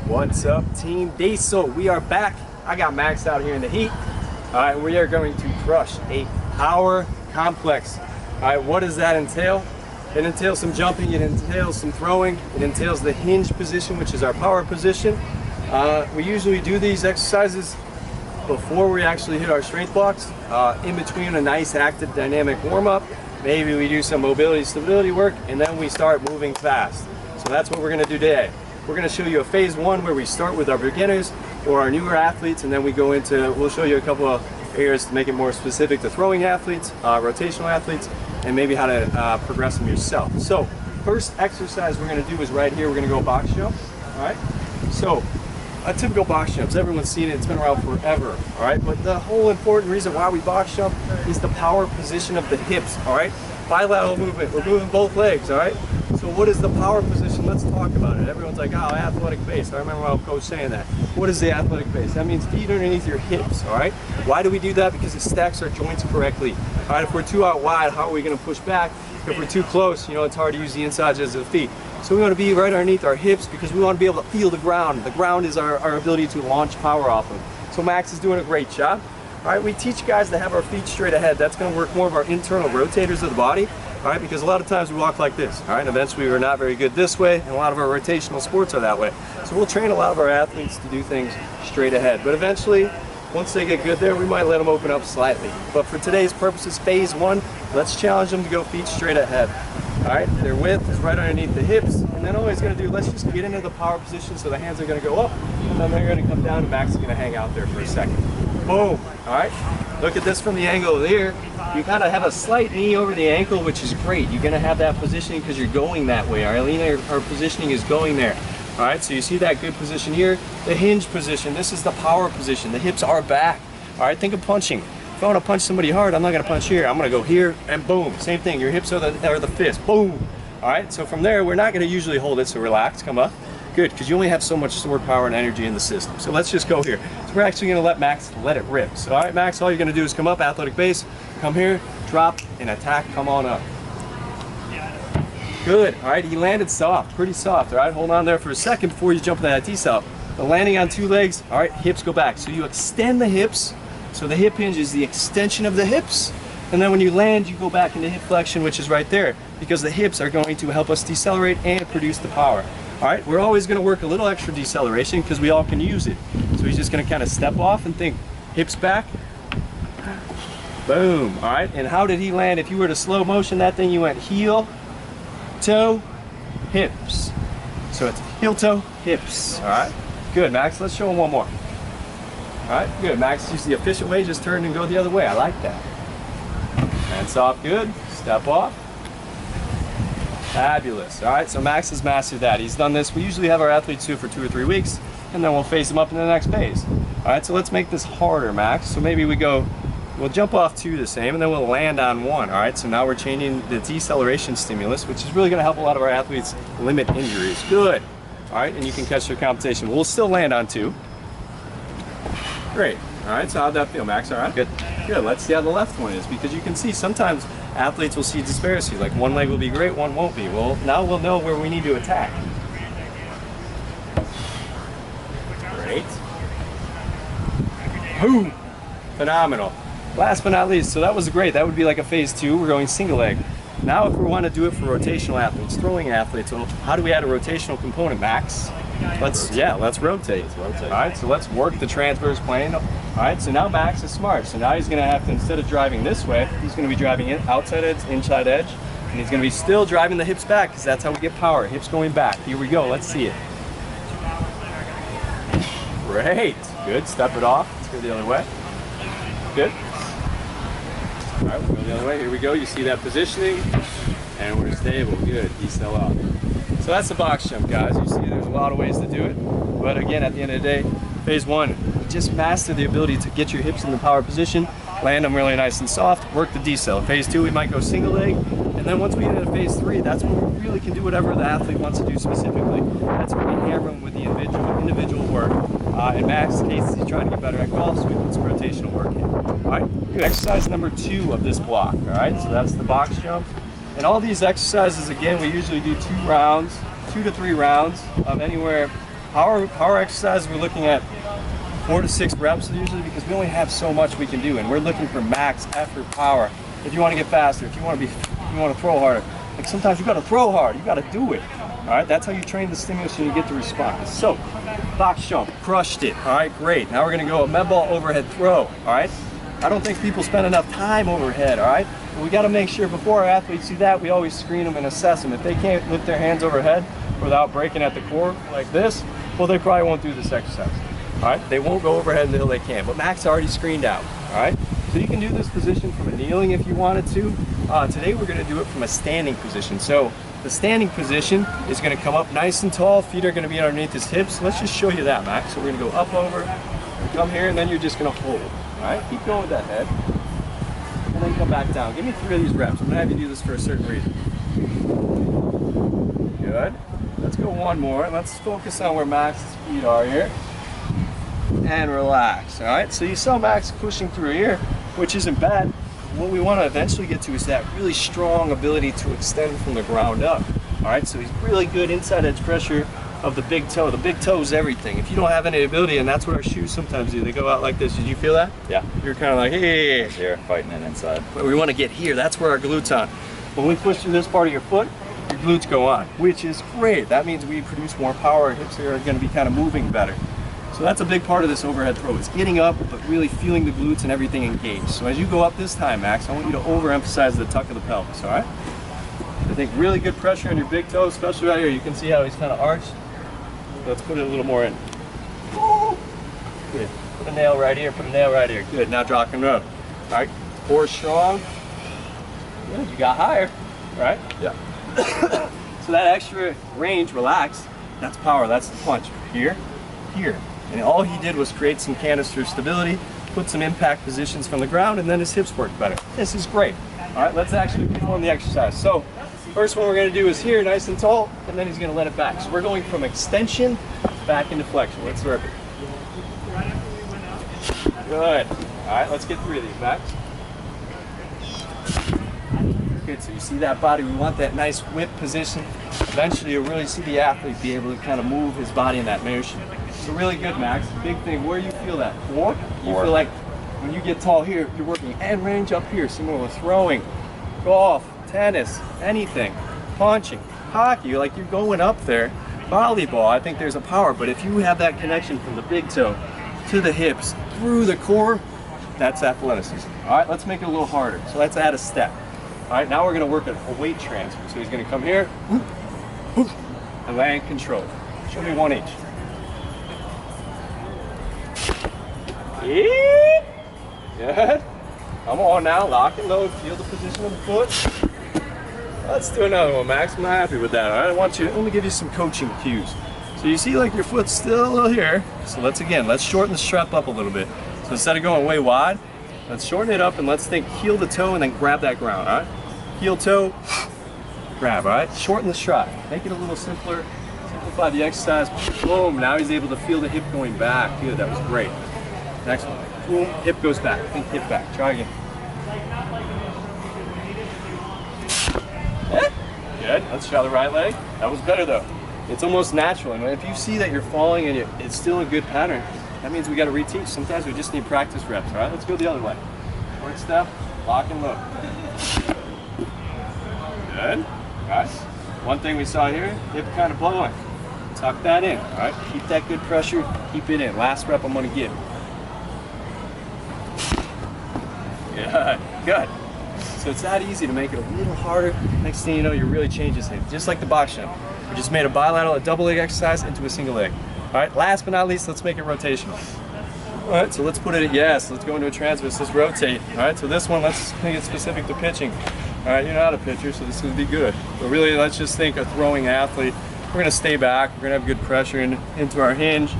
What's up, Team Diesel? We are back. I got Max out here in the heat. All right, we are going to crush a power complex. All right, what does that entail? It entails some jumping, it entails some throwing, it entails the hinge position, which is our power position. We usually do these exercises before we actually hit our strength blocks, in between a nice active dynamic warm-up. Maybe we do some mobility stability work, and then we start moving fast. So that's what we're going to do today. We're going to show you a phase one where we start with our beginners or our newer athletes, and then we go into, we'll show you a couple of areas to make it more specific to throwing athletes, rotational athletes, and maybe how to progress them yourself. So first exercise we're going to do is right here. We're going to go box jump. All right. So a typical box jumps, everyone's seen it, it's been around forever, all right? But the whole important reason why we box jump is the power position of the hips, all right? Bilateral movement, we're moving both legs, all right? So what is the power position? Let's talk about it. Everyone's like, oh, athletic base. I remember my coach saying that. What is the athletic base? That means feet underneath your hips, all right? Why do we do that? Because it stacks our joints correctly. All right, if we're too out wide, how are we gonna push back? If we're too close, it's hard to use the insides of the feet. So we want to be right underneath our hips because we want to be able to feel the ground. The ground is our ability to launch power off of. So Max is doing a great job. All right, we teach guys to have our feet straight ahead. That's going to work more of our internal rotators of the body. All right, because a lot of times we walk like this. All right, eventually we're not very good this way, and a lot of our rotational sports are that way. So we'll train a lot of our athletes to do things straight ahead. But eventually, once they get good there, we might let them open up slightly. But for today's purposes, phase one, let's challenge them to go feet straight ahead. All right, their width is right underneath the hips, and then all he's going to do, let's just get into the power position so the hands are going to go up, and then they're going to come down, and Max is going to hang out there for a second. Boom. All right, look at this from the angle there. You kind of have a slight knee over the ankle, which is great. You're going to have that positioning because you're going that way. Our positioning is going there. All right, so you see that good position here. The hinge position, this is the power position. The hips are back. All right, think of punching. If I want to punch somebody hard, I'm not going to punch here. I'm going to go here and boom. Same thing. Your hips are the fist. Boom. All right. So from there, we're not going to usually hold it. So relax. Come up. Good. Because you only have so much stored power and energy in the system. So let's just go here. So we're actually going to let Max let it rip. So all right, Max, all you're going to do is come up, athletic base. Come here, drop, and attack. Come on up. Good. All right. He landed soft. Pretty soft. All right. Hold on there for a second before you jump into that decel. The landing on two legs. All right. Hips go back. So you extend the hips. So the hip hinge is the extension of the hips, and then when you land, you go back into hip flexion, which is right there, because the hips are going to help us decelerate and produce the power. All right, we're always going to work a little extra deceleration because we all can use it. So he's just going to kind of step off and think, hips back, boom. All right, and how did he land? If you were to slow motion that thing, you went heel, toe, hips. So it's heel, toe, hips. All right, good, Max. Let's show him one more. All right, good. Max, use the efficient way, just turn and go the other way. I like that. Hands off, good. Step off. Fabulous. All right, so Max has mastered that. He's done this. We usually have our athletes do it for 2 or 3 weeks, and then we'll phase them up in the next phase. All right, so let's make this harder, Max. So maybe we'll jump off 2 the same, and then we'll land on 1. All right, so now we're changing the deceleration stimulus, which is really going to help a lot of our athletes limit injuries. Good. All right, and you can catch their compensation. We'll still land on 2. Great. All right, so how'd that feel, Max? All right? Good. Good. Let's see how the left one is, because you can see sometimes athletes will see disparity. Like one leg will be great, one won't be. Well, now we'll know where we need to attack. Great. Boom. Phenomenal. Last but not least, so that was great. That would be like a phase 2. We're going single leg. Now, if we want to do it for rotational athletes, throwing athletes, well, how do we add a rotational component, Max? Let's rotate. All right, so let's work the transverse plane. All right, so now Max is smart. So now he's going to have to, instead of driving this way, he's going to be driving in, outside edge, inside edge, and he's going to be still driving the hips back because that's how we get power. Hips going back. Here we go. Let's see it. Great. Good. Step it off. Let's go the other way. Good. All right, we'll go the other way. Here we go. You see that positioning, and we're stable. Good. Decel off. So that's the box jump, guys. You see there's a lot of ways to do it. But again, at the end of the day, phase 1, just master the ability to get your hips in the power position, land them really nice and soft, work the decel. Phase 2, we might go single leg. And then once we get into phase 3, that's when we really can do whatever the athlete wants to do specifically. That's when we hammer them with the individual work. In Max's case, he's trying to get better at golf, so we put some rotational work in. All right, good. Exercise number 2 of this block. All right, so that's the box jump. And all these exercises, again, we usually do 2 rounds, 2 to 3 rounds of anywhere Power exercises, we're looking at 4 to 6 reps usually, because we only have so much we can do, and we're looking for max effort power. If you want to get faster, if you want to throw harder, like sometimes you got to throw hard, you got to do it. All right, that's how you train the stimulus and you get the response. So, box jump, crushed it. All right, great. Now we're gonna go a med ball overhead throw. All right, I don't think people spend enough time overhead. All right, but we got to make sure before our athletes do that, we always screen them and assess them. If they can't lift their hands overhead without breaking at the core like this, well, they probably won't do this exercise. All right, they won't go overhead until they can. But Max already screened out. All right, so you can do this position from a kneeling if you wanted to. Today we're gonna do it from a standing position. So the standing position is going to come up nice and tall. Feet are going to be underneath his hips. Let's just show you that, Max. So we're going to go up over, come here, and then you're just going to hold. All right, keep going with that head, and then come back down. Give me 3 of these reps. I'm going to have you do this for a certain reason. Good. Let's go 1 more. Let's focus on where Max's feet are here, and relax. All right. So you saw Max pushing through here, which isn't bad. What we want to eventually get to is that really strong ability to extend from the ground up. All right, so he's really good inside edge pressure of the big toe. The big toe is everything. If you don't have any ability, and that's what our shoes sometimes do, they go out like this. Did you feel that? Yeah. You're kind of like, hey. You're fighting it inside. But we want to get here. That's where our glutes on. When we push through this part of your foot, your glutes go on, which is great. That means we produce more power. Our hips are going to be kind of moving better. So that's a big part of this overhead throw. It's getting up, but really feeling the glutes and everything engaged. So as you go up this time, Max, I want you to overemphasize the tuck of the pelvis, all right? I think really good pressure on your big toe, especially right here. You can see how he's kind of arched. Let's put it a little more in. Good. Put a nail right here, put a nail right here. Good, now drop and rub. All right, core strong. Good, you got higher, right? Yeah. So that extra range, relax, that's power, that's the punch. Here, here. And all he did was create some canister stability, put some impact positions from the ground, and then his hips work better. This is great. All right, let's actually perform the exercise. So, first one we're gonna do is here, nice and tall, and then he's gonna let it back. So we're going from extension back into flexion. Let's rip it. Good. All right, let's get 3 of these, Max. Good, so you see that body, we want that nice whip position. Eventually you'll really see the athlete be able to kind of move his body in that motion. So really good, Max. Big thing, where you feel that? 4? You feel like when you get tall here, you're working end range up here, similar with throwing, golf, tennis, anything, punching, hockey, like you're going up there. Volleyball, I think there's a power, but if you have that connection from the big toe to the hips, through the core, that's athleticism. All right, let's make it a little harder. So let's add a step. All right, now we're gonna work a weight transfer. So he's gonna come here, and land control. Show me 1 each. Good. Come on now, lock and load, feel the position of the foot. Let's do another one, Max. I'm not happy with that. All right, let me give you some coaching cues. So you see like your foot's still a little here. So let's shorten the strap up a little bit. So instead of going way wide, let's shorten it up and let's think heel the toe and then grab that ground, all right? Heel toe, grab, all right? Shorten the stride, make it a little simpler, simplify the exercise. Boom, now he's able to feel the hip going back. Good, that was great. Next one, boom, hip goes back, think hip back, try again. Good, let's try the right leg. That was better though. It's almost natural, and if you see that you're falling and it's still a good pattern, that means we got to reteach. Sometimes we just need practice reps, all right? Let's go the other way. Forward step, lock and load. Good, all right? One thing we saw here, hip kind of blowing. Tuck that in, all right? Keep that good pressure, keep it in. Last rep I'm gonna give. Good, good. So it's that easy to make it a little harder. Next thing you know, you're really changing things. Just like the box jump. We just made a bilateral, a double leg exercise into a single leg. All right, last but not least, let's make it rotational. All right, so let's put it at yes. Let's go into a transverse, let's rotate. All right, so this one, let's make it specific to pitching. All right, you're not a pitcher, so this is gonna be good. But really, let's just think a throwing athlete. We're gonna stay back, we're gonna have good pressure into our hinge.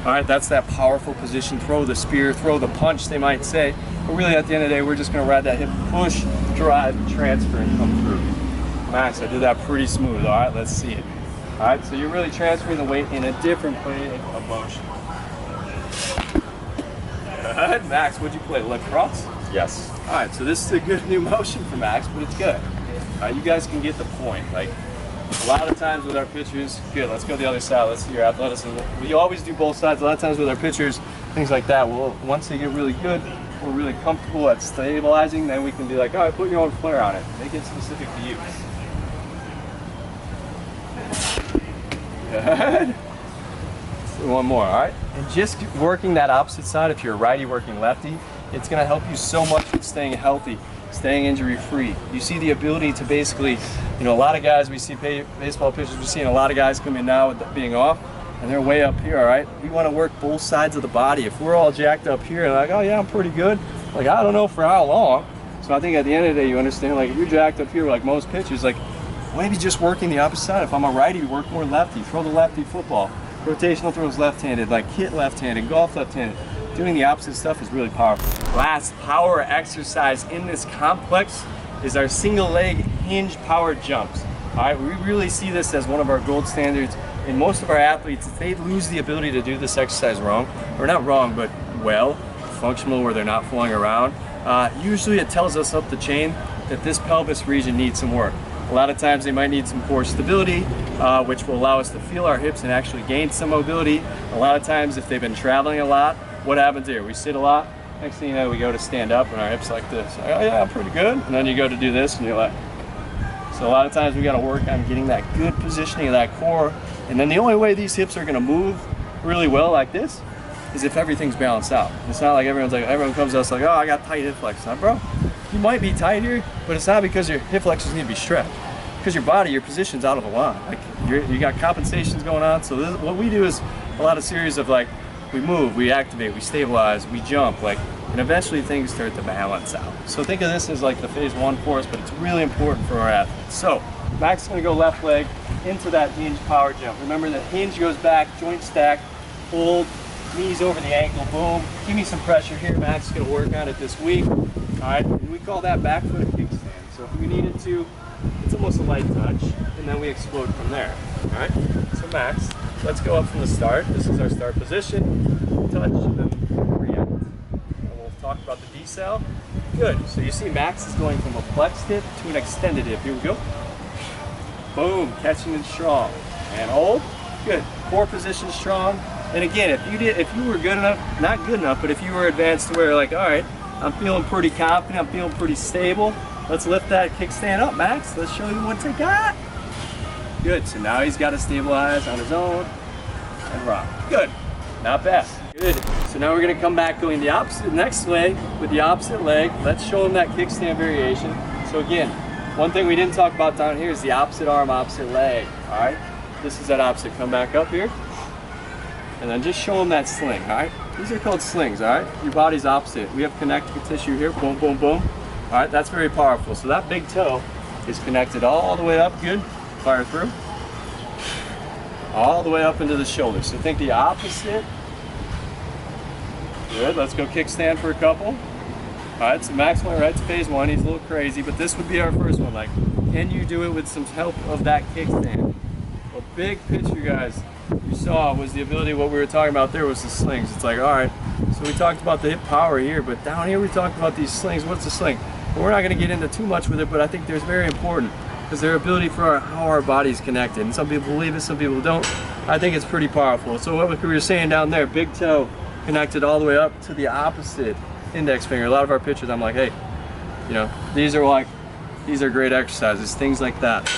All right, that's that powerful position. Throw the spear, throw the punch, they might say. But really, at the end of the day, we're just gonna ride that hip, push, drive, transfer, and come through. Max, I did that pretty smooth. All right, let's see it. All right, so you're really transferring the weight in a different plane of motion. Good. Max, what'd you play, lacrosse? Yes. All right, so this is a good new motion for Max, but it's good. All right, you guys can get the point. Like, A lot of times with our pitchers, good, let's go the other side, let's see your athleticism. We always do both sides. A lot of times with our pitchers, things like that, once they get really good, we're really comfortable at stabilizing, then we can be like, all right, put your own flair on it. Make it specific to you. Good. One more, all right? And just working that opposite side, if you're a righty working lefty, it's gonna help you so much with staying healthy, staying injury free. You see the ability to basically, a lot of guys, we see baseball pitchers, we're seeing a lot of guys come in now with being off, and they're way up here, all right? We wanna work both sides of the body. If we're all jacked up here and like, oh yeah, I'm pretty good, like I don't know for how long. So I think at the end of the day, you understand, like if you're jacked up here like most pitchers, like maybe just working the opposite side. If I'm a righty, work more lefty, throw the lefty football. Rotational throws left-handed, like hit left-handed, golf left-handed. Doing the opposite stuff is really powerful. Last power exercise in this complex is our single leg hinge power jumps. All right, we really see this as one of our gold standards. In most of our athletes, if they lose the ability to do this exercise wrong, or not wrong, but well, functional where they're not flowing around, usually it tells us up the chain that this pelvis region needs some work. A lot of times they might need some core stability, which will allow us to feel our hips and actually gain some mobility. A lot of times if they've been traveling a lot, what happens here? We sit a lot, next thing you know we go to stand up and our hips like this. Like, oh yeah, I'm pretty good. And then you go to do this and you're like, so a lot of times we gotta work on getting that good positioning of that core. And then the only way these hips are gonna move really well like this is if everything's balanced out. It's not like everyone comes to us like, oh, I got tight hip flexors. Now, bro, you might be tight here, but it's not because your hip flexors need to be stretched. Because your body, your position's out of alignment. Like you got compensations going on. So what we do is a lot of series of like, we move, we activate, we stabilize, we jump, like, and eventually things start to balance out. So think of this as like the phase one for us, but it's really important for our athletes. So Max is gonna go left leg into that hinge power jump. Remember the hinge goes back, joint stack, hold, knees over the ankle, boom. Give me some pressure here. Max is gonna work on it this week. All right, and we call that back foot kickstand. So if we needed to, it's almost a light touch, and then we explode from there. All right, so Max, let's go up from the start. This is our start position, touch, and then react. And we'll talk about the decel. Good, so you see Max is going from a flexed hip to an extended hip. Here we go. Boom, catching it strong. And hold, good. Core position strong. And again, if you were good enough, not good enough, but if you were advanced to where like, all right, I'm feeling pretty confident, I'm feeling pretty stable, let's lift that kickstand up, Max. Let's show you what they got. Good, so now he's got to stabilize on his own and rock. Good, not bad. Good, so now we're gonna come back going the opposite, next leg with the opposite leg. Let's show him that kickstand variation. So again, one thing we didn't talk about down here is the opposite arm, opposite leg, all right? This is that opposite, come back up here. And then just show them that sling, all right? These are called slings, all right? Your body's opposite. We have connective tissue here, boom, boom, boom. All right, that's very powerful. So that big toe is connected all the way up, good. Fire through. All the way up into the shoulder. So think the opposite. Good, let's go kickstand for a couple. All right, so Max went right to phase one. He's a little crazy, but this would be our first one. Like, can you do it with some help of that kickstand? Well, big picture, guys, you saw was the ability, what we were talking about there was the slings. It's like, all right, so we talked about the hip power here, but down here we talked about these slings. What's a sling? Well, we're not gonna get into too much with it, but I think there's very important because their ability for how our body's connected. And some people believe it, some people don't. I think it's pretty powerful. So what we were saying down there, big toe connected all the way up to the opposite index finger. A lot of our pitchers, I'm like, hey, these are great exercises, things like that.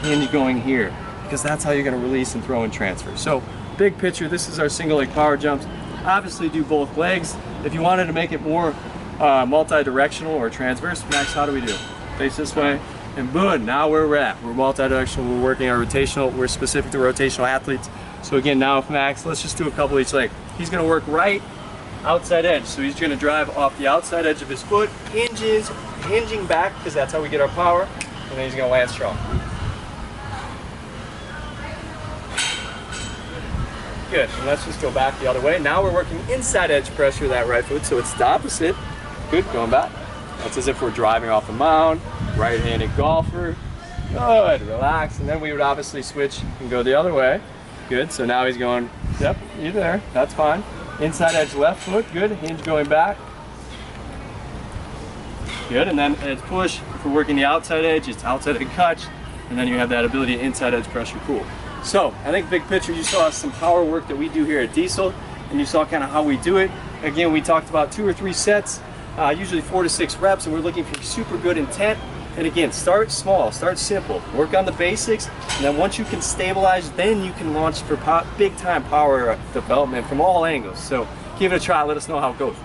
Hinge going here, because that's how you're gonna release and throw and transfer. So big picture, this is our single leg power jumps. Obviously do both legs. If you wanted to make it more multi-directional or transverse, Max, how do we do? Face this way, and boom, now where we're at. We're multi-directional, we're working our rotational, we're specific to rotational athletes. So again, now with Max, let's just do a couple each leg. He's gonna work right outside edge. So he's gonna drive off the outside edge of his foot, hinging back, because that's how we get our power, and then he's gonna land strong. Good, and let's just go back the other way. Now we're working inside edge pressure of that right foot, so it's the opposite. Good, going back. That's as if we're driving off a mound, right-handed golfer. Good, relax, and then we would obviously switch and go the other way. Good, so now he's going, yep, you're there, that's fine. Inside edge left foot, good, hinge going back. Good, and then edge push. If we're working the outside edge, it's outside edge catch. and then you have that ability to inside edge pressure cool. So I think big picture, you saw some power work that we do here at Diesel, and you saw kind of how we do it. Again, we talked about 2 or 3 sets, usually 4 to 6 reps, and we're looking for super good intent. And again, start small, start simple, work on the basics, and then once you can stabilize, then you can launch for big time power development from all angles. So give it a try, let us know how it goes.